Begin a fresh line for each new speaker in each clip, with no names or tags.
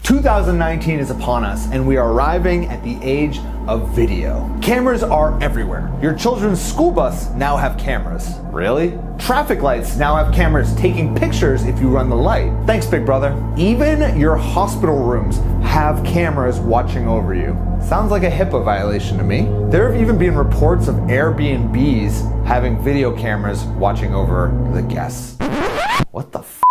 2019 is upon us, and we are arriving at the age of video. Cameras are everywhere. Your children's school bus now have cameras. Really? Traffic lights now have cameras taking pictures if you run the light. Thanks, big brother. Even your hospital rooms have cameras watching over you. Sounds like a HIPAA violation to me. There have even been reports of Airbnbs having video cameras watching over the guests. What the f***?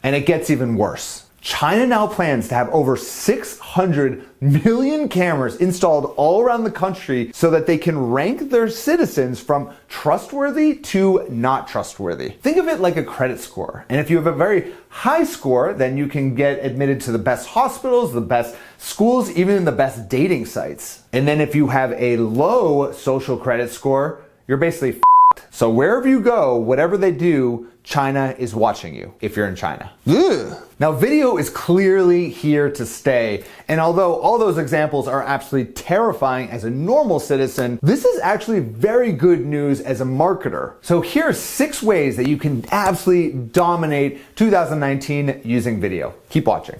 And it gets even worse. China now plans to have over 600 million cameras installed all around the country so that they can rank their citizens from trustworthy to not trustworthy. Think of it like a credit score. And if you have a very high score, then you can get admitted to the best hospitals, the best schools, even the best dating sites. And then if you have a low social credit score, you're basically f***ed. So wherever you go, whatever they do, China is watching you if you're in China. Ugh. Now, video is clearly here to stay. And although all those examples are absolutely terrifying as a normal citizen, this is actually very good news as a marketer. So here are 6 ways that you can absolutely dominate 2019 using video. Keep watching.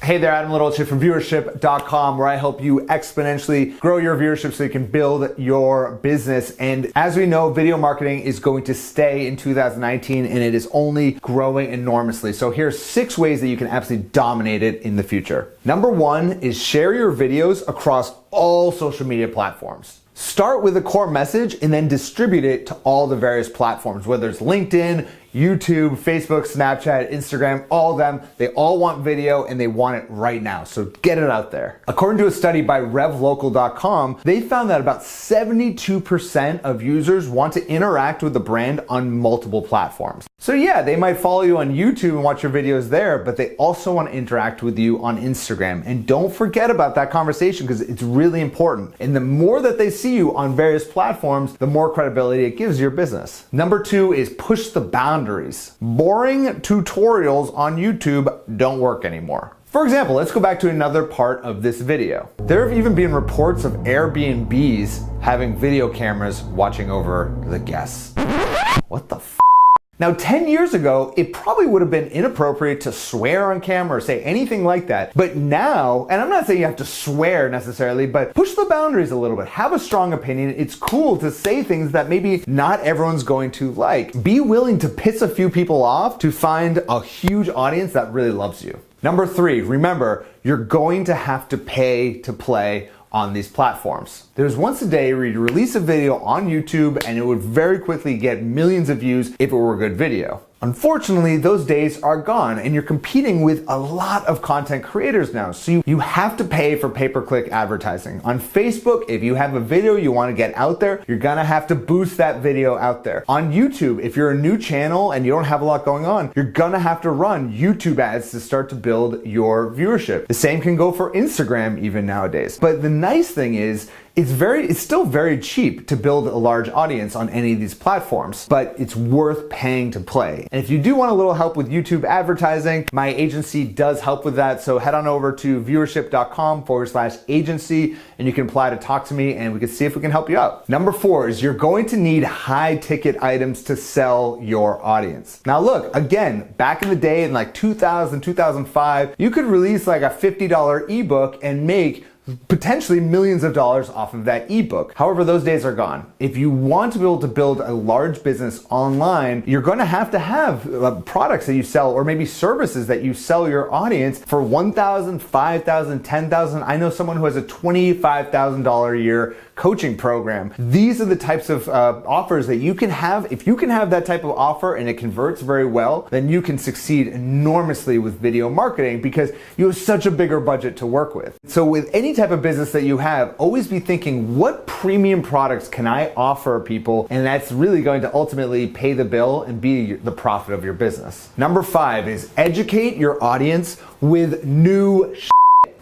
Hey there, Adam Little from viewership.com, where I help you exponentially grow your viewership so you can build your business. And as we know, video marketing is going to stay in 2019, and it is only growing enormously. So here's 6 ways that you can absolutely dominate it in the future. Number 1 is share your videos across all social media platforms. Start with a core message and then distribute it to all the various platforms, whether it's LinkedIn, YouTube, Facebook, Snapchat, Instagram, all of them. They all want video and they want it right now. So get it out there. According to a study by revlocal.com, they found that about 72% of users want to interact with the brand on multiple platforms. So yeah, they might follow you on YouTube and watch your videos there, but they also want to interact with you on Instagram. And don't forget about that conversation because it's really important. And the more that they see you on various platforms, the more credibility it gives your business. Number 2 is push the boundaries. Boring tutorials on YouTube don't work anymore. For example, let's go back to another part of this video. There have even been reports of Airbnbs having video cameras watching over the guests. What the f***? Now, 10 years ago, it probably would have been inappropriate to swear on camera or say anything like that. But now, and I'm not saying you have to swear necessarily, but push the boundaries a little bit. Have a strong opinion. It's cool to say things that maybe not everyone's going to like. Be willing to piss a few people off to find a huge audience that really loves you. Number 3, remember, you're going to have to pay to play on these platforms. There's once a day where you release a video on YouTube and it would very quickly get millions of views if it were a good video. Unfortunately, those days are gone and you're competing with a lot of content creators now. So you have to pay for pay-per-click advertising. On Facebook, if you have a video you want to get out there, you're gonna have to boost that video out there. On YouTube, if you're a new channel and you don't have a lot going on, you're gonna have to run YouTube ads to start to build your viewership. The same can go for Instagram even nowadays. But the nice thing is, it's still very cheap to build a large audience on any of these platforms, but it's worth paying to play. And if you do want a little help with YouTube advertising, my agency does help with that. So head on over to viewership.com/agency and you can apply to talk to me and we can see if we can help you out. Number 4 is you're going to need high ticket items to sell your audience. Now look, again, back in the day in like 2000, 2005, you could release like a $50 ebook and make potentially millions of dollars off of that ebook. However, those days are gone. If you want to be able to build a large business online, you're going to have products that you sell or maybe services that you sell your audience for $1,000, $5,000, $10,000. I know someone who has a $25,000 a year coaching program. These are the types of offers that you can have. If you can have that type of offer and it converts very well, then you can succeed enormously with video marketing because you have such a bigger budget to work with. So with any type of business that you have, always be thinking, what premium products can I offer people? And that's really going to ultimately pay the bill and be the profit of your business. Number 5 is educate your audience with new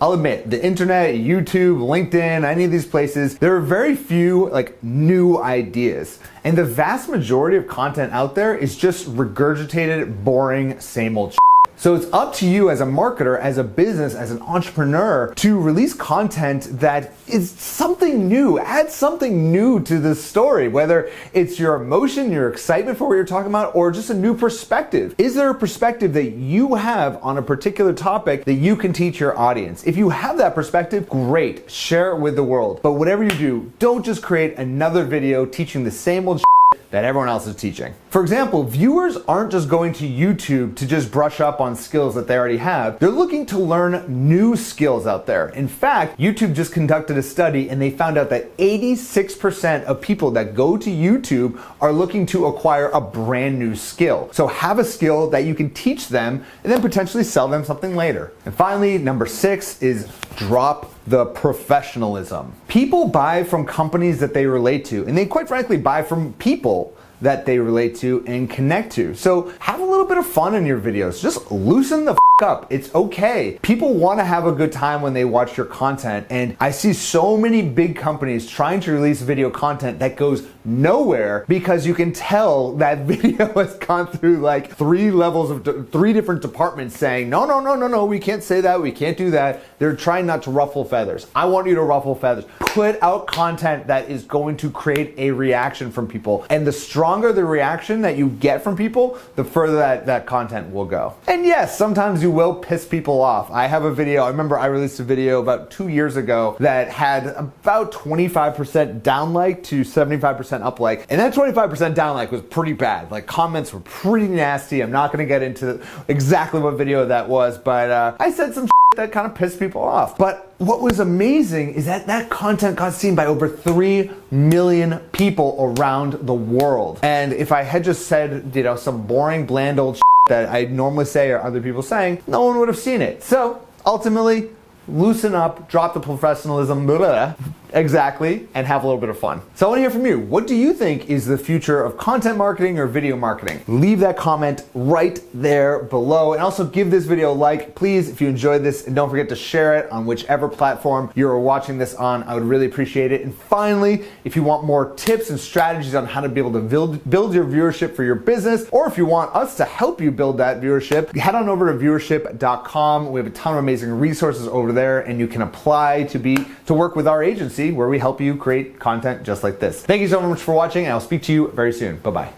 I'll admit, the internet, YouTube, LinkedIn, any of these places, there are very few new ideas. And the vast majority of content out there is just regurgitated, boring, same old shit. So it's up to you as a marketer, as a business, as an entrepreneur to release content that is something new, add something new to the story, whether it's your emotion, your excitement for what you're talking about, or just a new perspective. Is there a perspective that you have on a particular topic that you can teach your audience? If you have that perspective, great, share it with the world. But whatever you do, don't just create another video teaching the same old that everyone else is teaching. For example, viewers aren't just going to YouTube to just brush up on skills that they already have. They're looking to learn new skills out there. In fact, YouTube just conducted a study and they found out that 86% of people that go to YouTube are looking to acquire a brand new skill. So have a skill that you can teach them and then potentially sell them something later. And finally, number 6 is drop the professionalism. People buy from companies that they relate to, and they quite frankly buy from people that they relate to and connect to. So have a little bit of fun in your videos. Just loosen the up. It's okay. People want to have a good time when they watch your content, and I see so many big companies trying to release video content that goes nowhere because you can tell that video has gone through like 3 levels of 3 different departments saying no, we can't say that, we can't do that. They're trying not to ruffle feathers. I want you to ruffle feathers. Put out content that is going to create a reaction from people, and the stronger the reaction that you get from people, the further that content will go. And yes, sometimes you will piss people off. I have a video, I remember I released a video about 2 years ago that had about 25% down like to 75% up like, and that 25% down like was pretty bad. Like, comments were pretty nasty. I'm not gonna get into exactly what video that was, but I said some that kind of pissed people off. But what was amazing is that that content got seen by over 3 million people around the world. And if I had just said, some boring, bland old that I normally say or other people saying, no one would have seen it. So ultimately, loosen up, drop the professionalism, blah, blah, exactly, and have a little bit of fun. So I want to hear from you. What do you think is the future of content marketing or video marketing? Leave that comment right there below, and also give this video a like, please, if you enjoyed this, and don't forget to share it on whichever platform you're watching this on. I would really appreciate it. And finally, if you want more tips and strategies on how to be able to build your viewership for your business, or if you want us to help you build that viewership, head on over to viewership.com. We have a ton of amazing resources over there, and you can apply to work with our agency where we help you create content just like this. Thank you so much for watching, and I'll speak to you very soon. Bye-bye.